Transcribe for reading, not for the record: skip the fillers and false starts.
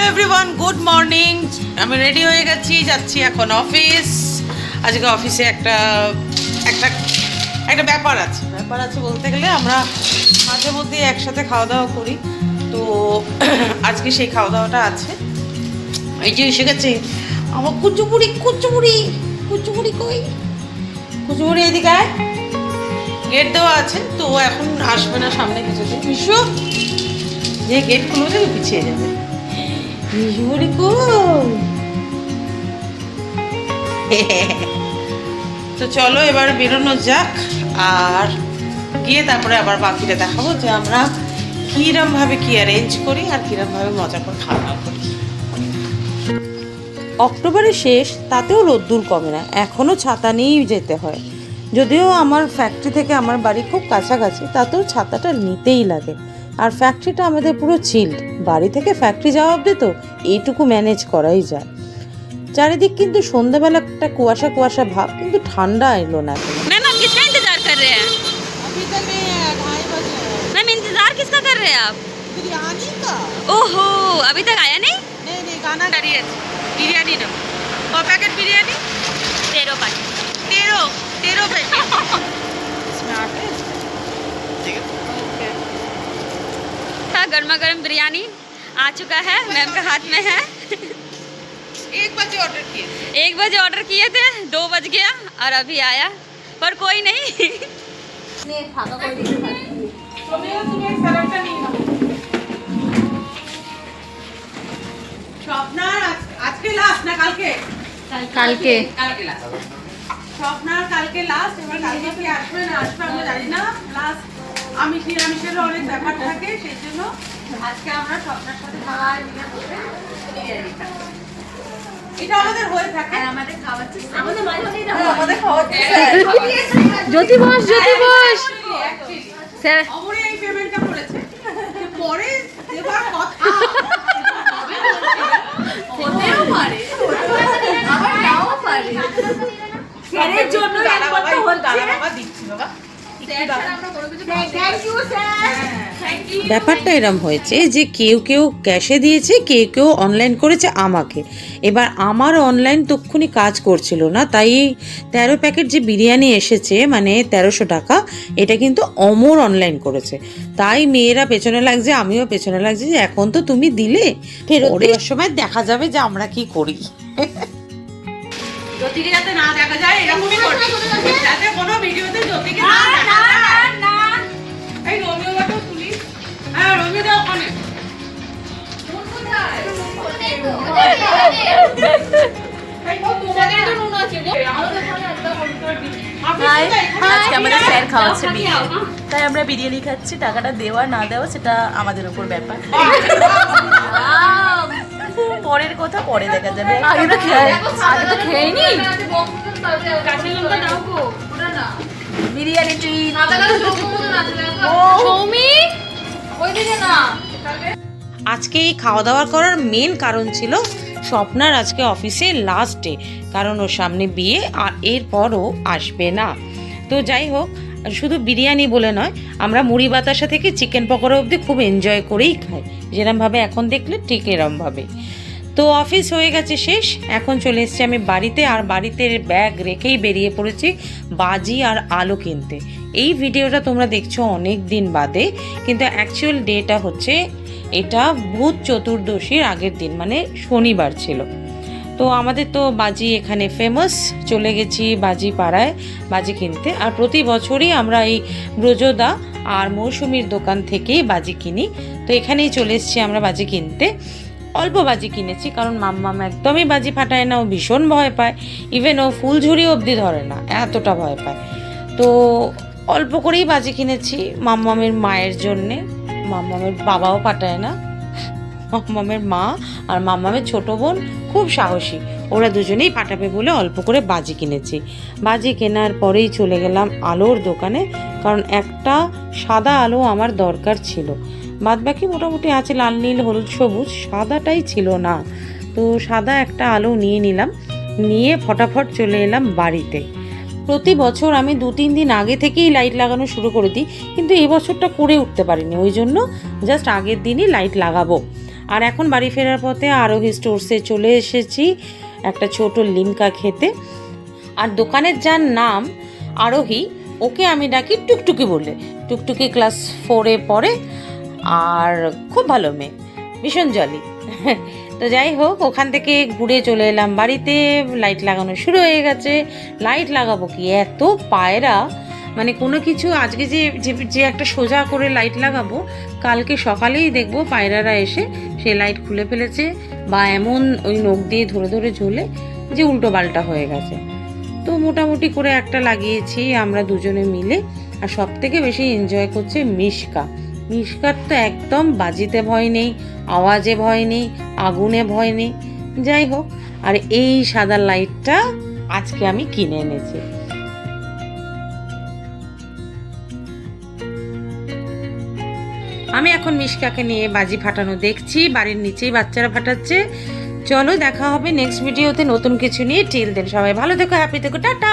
Everyone, good morning. আমি ready হয়ে গেছি, যাচ্ছি এখন অফিস। আজকে অফিসে একটা একটা একটা ব্যাপার আছে বলতে গেলে আমরা মাঝে মধ্যে একসাথে খাওয়া দাওয়া করি, তো আজকে সেই খাওয়া দাওয়াটা আছে। এই যে এসে গেছে আমার কুচুপুরি কই কুচুপুরি, এদিকে আয়। গেট দেওয়া আছে তো এখন আসবে না সামনে কিছুদিন। বিশ্ব যে গেট খুলে দেবে পিছিয়ে যাবে। তো চলো এবার বেরোনো যাক, আর গিয়ে তারপরে আবার বাকিটা দেখাবো যে আমরা কীরমভাবে কি অ্যারেঞ্জ করি আর কীরমভাবে মজা করে খাওয়া দাওয়া করি। অক্টোবরের শেষ, তাতেও রোদ্দুর কমে না, এখনও ছাতা নিয়েই যেতে হয়। যদিও আমার ফ্যাক্টরি থেকে আমার বাড়ি খুব কাছাকাছি, তাতেও ছাতাটা নিতেই লাগে। আর ফ্যাক্টরিটা আমাদের পুরো চিল্ড, বাড়ি থেকে ফ্যাক্টরি যাওয়া অবধি তো এইটুকু ম্যানেজ করাই যায়। চারিদিক কিন্তু সন্ধ্যাবেলা একটা কুয়াশা কুয়াশা ভাব, কিন্তু ঠান্ডা এলো না। मैम आप किसका इंतजार कर रहे हैं? अभी तक नहीं है, 2:30 बजे है। मैम इंतजार किसका कर रहे हैं आप? बिरयानी का? ओहो, अभी तक आया नहीं? नहीं गाना करिए। बिरयानी ना, और पैकेट बिरयानी 13 पैकेट। 13 पैकेट इसमें आटे। ठीक है, ओके। था गर्मा गर्म बिरयानी आ चुका है, मैम के हाथ में है। 1 बजे ऑर्डर किए, 1 बजे ऑर्डर किए थे, 2 बज गया और अभी आया, पर कोई नहीं। तुम्हें सरलता नहीं ना। স্বপ্নার আজকে লাস্ট না কালকে? কালকে লাস্ট। স্বপ্নার কালকে লাস্ট, এবার কালকে কি আসবে না আসবে আমরা জানি না। লাস্ট আমি নিরামিষেরও অনেক ব্যাপার থাকে, সেই জন্য আজকে আমরা স্বপ্নার সাথে খাওয়া বিরিয়ানি খাবো। এটা আমাদের হয়ে থাকে, আমাদের খাওয়াচ্ছে, আমাদের খাওয়াচ্ছে জ্যোতি বস স্যার। অমরে এই পেমেন্টটা করেছে, পরে দেবার কথা হতেও পারে, আবার নাও পারে। স্যারের জন্য একবারটা হচ্ছে। বাবা দিচ্ছি বাবা। ব্যাপারটা এরম হয়েছে যে কেউ কেউ ক্যাশে দিয়েছে, কেউ কেউ অনলাইন করেছে আমাকে। এবার আমার অনলাইন তক্ষুনি কাজ করছিল না, তাই 13 প্যাকেট যে বিরিয়ানি এসেছে মানে 1300 টাকা, এটা কিন্তু অমর অনলাইন করেছে। তাই মেয়েরা পেছনে লাগছে, আমিও পেছনে লাগছি যে এখন তো তুমি দিলে, ফেরত দেওয়ার সময় দেখা যাবে যে আমরা কি করি। জ্যোতিকে যাতে না দেখা যায় এরকমই করবে, যাতে কোনো ভিডিওতে জ্যোতিকে না দেখা যায়। এই রোমিও বাটাও তুলি। হ্যাঁ রোমিও দাও ওখানে। নুন কোথায়? এই তো তোমাদের তো নুন আছে গো। আমাদের ওখানে একদম অন্তর দি। আজকে আমাদের স্যার খাওয়াচ্ছে বিরিয়ানি, তাই আমরা বিরিয়ানি খাচ্ছি। টাকাটা দেওয়া না দেওয়া সেটা আমাদের উপর ব্যাপার, পরের কথা পরে দেখা যাবে। আগে তো খেয়ে নি বিরিয়ানি ট্রিট। আজকে এই খাওয়া দাওয়া করার মেন কারণ ছিল স্বপ্নার আজকে অফিসে লাস্ট ডে, কারণ ওর সামনে বিয়ে আর এরপরও আসবে না। তো যাই হোক, শুধু বিরিয়ানি বলে নয়, আমরা মুড়ি বাতাসা থেকে চিকেন পকোড়া অবধি খুব এনজয় করেই খাই, যেরমভাবে এখন দেখলে ঠিক এরমভাবে। তো অফিস হয়ে গেছে শেষ, এখন চলে এসেছি আমি বাড়িতে, আর বাড়িতে ব্যাগ রেখেই বেরিয়ে পড়েছি বাজি আর আলো কিনতে। এই ভিডিওটা তোমরা দেখছো অনেক দিন বাদে, কিন্তু অ্যাকচুয়াল ডেটা হচ্ছে এটা ভূত চতুর্দশীর আগের দিন, মানে শনিবার ছিল। তো আমাদের তো বাজি এখানে ফেমাস, চলে গেছি বাজি পাড়ায় বাজি কিনতে। আর প্রতি বছরই আমরা এই ব্রজদা আর মৌসুমীর দোকান থেকেই বাজি কিনি, তো এখানেই চলে এসেছি আমরা বাজি কিনতে। অল্প বাজি কিনেছি, কারণ মাম্মাম একদমই বাজি ফাটায় না, ও ভীষণ ভয় পায়, ইভেন ও ফুলঝুরি অবধি ধরে না, এতটা ভয় পায়। তো অল্প করেই বাজি কিনেছি মাম্মামের মায়ের জন্যে। মাম্মামের বাবাও ফাটায় না, মাম্মামের মা আর মাম্মামের ছোটো বোন খুব সাহসী, ওরা দুজনেই ফাটাবে বলে অল্প করে বাজি কিনেছি। বাজি কেনার পরেই চলে গেলাম আলোর দোকানে, কারণ একটা সাদা আলো আমার দরকার ছিল। বাদবাকি মোটামুটি আছে লাল নীল হলুদ সবুজ, সাদাটাই ছিল না। তো সাদা একটা আলো নিয়ে নিলাম, নিয়ে ফটাফট চলে এলাম বাড়িতে। প্রতি বছর আমি 2-3 দিন আগে থেকেই লাইট লাগানো শুরু করে দিই, কিন্তু এই বছরটা করে উঠতে পারিনি, ওই জন্য জাস্ট আগের দিনই লাইট লাগাবো। আর এখন বাড়ি ফেরার পথে আরোহী স্টোরসে চলে এসেছি একটা ছোট লিমকা খেতে। আর দোকানের যার নাম আরোহী, ওকে আমি ডাকি টুকটুকি বলে। টুকটুকি ক্লাস 4-এ পড়ে আর খুব ভালো মেয়ে, ভীষণ জলি। তো যাই হোক, ওখান থেকে ঘুরে চলে এলাম বাড়িতে। লাইট লাগানো শুরু হয়ে গেছে। লাইট লাগাবো কি, এত পায়রা, মানে কোনো কিছু আজকে যে একটা সোজা করে লাইট লাগাবো, কালকে সকালেই দেখবো পায়রারা এসে সেই লাইট খুলে ফেলেছে বা এমন ওই নখ দিয়ে ধরে ধরে ঝোলে যে উল্টো পাল্টা হয়ে গেছে। তো মোটামুটি করে একটা লাগিয়েছি আমরা দুজনে মিলে। আর সব থেকে বেশি এনজয় করছে মিশকা। মিশকার তো একদম বাজিতে ভয় নেই, আওয়াজে ভয় নেই, আগুনে ভয় নেই। যাই হোক, আর এই সাদা লাইটটা আজকে আমি কিনে এনেছি। আমি এখন মিশকাকে নিয়ে বাজি ফাটানো দেখছি, বাড়ির নিচেই বাচ্চারা ফাটাচ্ছে। চলো দেখা হবে নেক্সট ভিডিওতে নতুন কিছু নিয়ে। টিল দেন সবাই ভালো থেকো, হ্যাপি থেকো, টাটা।